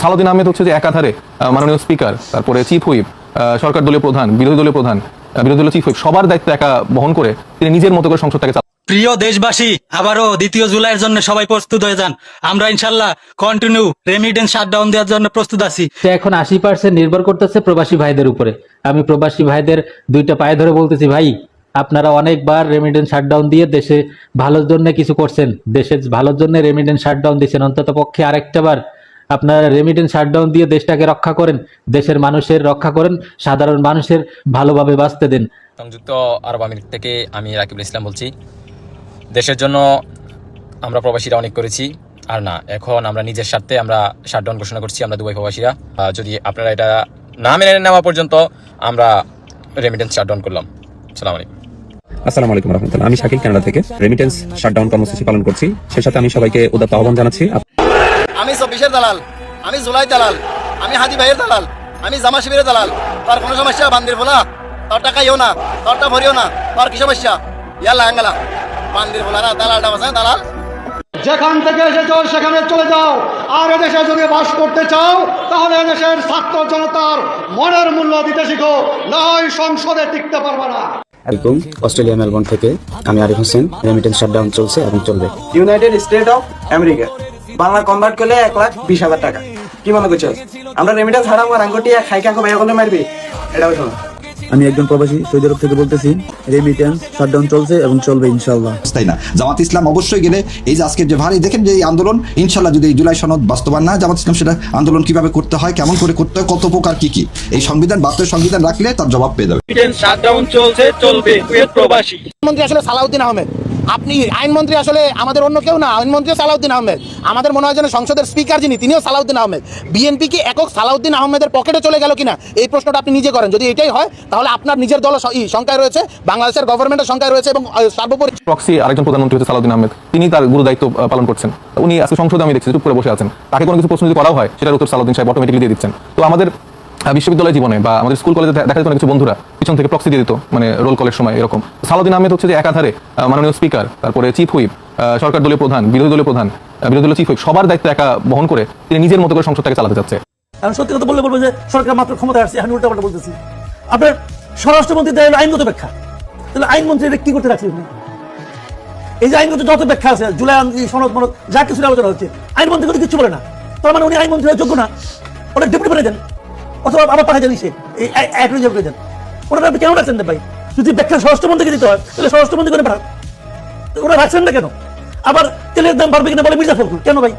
সালাউদ্দিন আহমেদ হচ্ছে যে একাধারে মাননীয় স্পিকার, তারপরে চিফ হুইপ, সরকার দলীয় প্রধান, বিরোধী দলীয় প্রধান, বিরোধী দলীয় চিফ হুইপ, সবার দায়িত্ব একা বহন করে তিনি নিজের মতো করে সংসদটাকে প্রিয় দেশবাসী, আবারও 2 জুলাইয়ের জন্য সবাই প্রস্তুত হয়ে যান। আমরা ইনশাল্লাহ কন্টিনিউ রেমিটেন্স শাটডাউন দেওয়ার জন্য প্রস্তুত আছি। এখন 80% নির্ভর করতেছে প্রবাসী ভাইদের উপরে। আমি প্রবাসী ভাইদের দুইটা পায়ে ধরে বলতেছি, ভাই আপনারা অনেকবার রেমিটেন্স শাটডাউন দিয়ে দেশে ভালোর জন্য কিছু করছেন, দেশের ভালোর জন্য রেমিটেন্স শাটডাউন দিয়েছেন, অন্তত পক্ষে আরেকটা বার আপনারা রেমিটেন্স শাটডাউন দিয়ে দেশটাকে রক্ষা করেন, দেশের মানুষের রক্ষা করেন, সাধারণ মানুষের ভালোভাবে বাঁচতে দেন। সংযুক্ত আরব আমিরাত থেকে আমি রাকিবুল ইসলাম বলছি। দেশের জন্য আমরা প্রবাসীরা অনেক করেছি, আর না, এখন আমরা নিজের স্বার্থে আমরা শাটডাউন ঘোষণা করছি। আমরা দুবাই প্রবাসীরা, যদি আপনারা এটা না মেনে নেওয়া পর্যন্ত আমরা রেমিটেন্স শাটডাউন করলাম। আসসালামু আলাইকুম। আসসালামু আলাইকুম রহমতুল্লাহ। আমি শাকিল কানাডা থেকে রেমিটেন্স শাটডাউন কর্মসূচি পালন করছি। সে সাথে আমি সবাইকে উদাত্ত আহ্বান জানাচ্ছি। আমি 24-এর দালাল, আমি জুলাই দালাল, আমি হাদি ভাইয়ের দালাল, আমি জামা শিবিরের দালাল। তার কোনো সমস্যা বান্দির ফোলা, তার টাকা ইও না, তারটা ভরিও না, তার কি সমস্যা? ইয়াল্লা আঙ্গালা বান্দির ফোলা না, দালালটা বাসা দালাল। যেখান থেকে এসেছো সেখানে চলে যাও, আর এদেশে যদি বাস করতে চাও তাহলে এদেশের ছাত্র জনতার মনের মূল্য দিতে শিখো, না হয় সংসদে টিকতে পারবে না। অস্ট্রেলিয়া মেলবোর্ন থেকে আমি আরিফ হোসেন। রেমিটেন্স শাটডাউন চলছে এবং চলবে। United state of America Bangla convert করলে 1,20,000 টাকা। কি মনে করছো আমরা রেমিটেন্স হারাম আর আঙ্গুটি খাইকা ভাইয়া বলে মারবি? এটা বলছো না। আমি একজন প্রবাসী সৌদি আরব থেকে বলতেছি, রেমিটেন্স শাটডাউন চলছে এবং চলবে ইনশাআল্লাহ। তাই না, জামাত ইসলাম অবশ্যই গেলে এই যে আজকের যে ভারী দেখেন যে এই আন্দোলন, ইনশাল্লাহ যদি এই জুলাই সনদ বাস্তবায়ন না, জামাত ইসলাম সেটা আন্দোলন কিভাবে করতে হয়, কেমন করে করতে হয়, কত প্রকার কি এই সংবিধান বাস্তব সংবিধান রাখলে তার জবাব পেয়ে যাবে। রেমিটেন্স শাটডাউন চলছে, চলবে। প্রবাসী মন্ত্রী আসলে সালাউদ্দিন আহমেদ, আপনি আইনমন্ত্রী আসলে আমাদের অন্য কেউ না, আইনমন্ত্রী সালাউদ্দিন আহমেদ। আমাদের মনে হয় যেন সংসদের স্পিকার যিনি, তিনিও সালাউদ্দিন আহমেদ। বিএনপি কি একক সালাউদ্দিন আহমেদের পকেটে চলে গেল কিনা, এই প্রশ্নটা আপনি নিজে করেন। যদি এটাই হয় তাহলে আপনার নিজের দল সংখ্যায় রয়েছে, বাংলাদেশের গভর্নমেন্টের সংখ্যায় রয়েছে, এবং সর্বোপরি প্রক্সি আরেকজন প্রধানমন্ত্রী হচ্ছে সালাউদ্দিন আহমেদ, তিনি তার গুরু দায়িত্ব পালন করছেন। উনি আজকে সংসদে আমি দেখছি চুপ করে বসে আছেন, তাকে কোনো কিছু প্রশ্ন যদি করা হয় সেটার উত্তর সালাউদ্দিন সাহেব অটোমেটিকলি দিয়ে দিচ্ছেন। তো আমাদের বিশ্ববিদ্যালয় জীবনে বা আমাদের স্কুল কলেজে দেখা যেত কিছু বন্ধুরা পিছন থেকে প্রক্সি দিয়ে দিত, মানে রোল কলের সময় এরকম। সালাউদ্দিন আহমেদ হচ্ছে যে একাধারে মাননীয় স্পিকার, তারপরে চিফ হুইপ, সরকার দলীয় প্রধান, বিরোধী দলীয় প্রধান, বিরোধী দলীয় চিফ হুইপ, সবার দায়িত্ব একা বহন করে তিনি নিজের মতো করে সংসদটাকে চালাতে যাচ্ছে। আমি সত্যি কথা বলবো যে সরকার মাত্র ক্ষমতায় আসছে, আমি উল্টাপাল্টা বলতেছি। আপনার স্বরাষ্ট্রমন্ত্রী দেয় আইনগত ব্যাখ্যা, তাহলে আইনমন্ত্রী কি করতে রাখছেন? এই যে আইনগত যত ব্যাখ্যা আছে, জুলাই সনদ মনদ যা কিছু আলোচনা হচ্ছে, আইনমন্ত্রী কিন্তু কিছু বলে না। তার মানে উনি আইনমন্ত্রী যোগ্য না, ওটা ডেপুটি বানিয়ে দেন, অথবা আবার পাঠাই জানি সে অ্যাটর্নি জেনারেল দেন। ওনারা আপনি কেন রাখছেন ভাই? যদি ব্যাখ্যা স্বরাষ্ট্রমন্ত্রীকে দিতে হয় তাহলে স্বরাষ্ট্রমন্ত্রী করে পাঠান, ওরা রাখছেন না কেন? আবার তেলের দাম বাড়বে কিনা বলে মির্জা ফখরুল, কেন ভাই?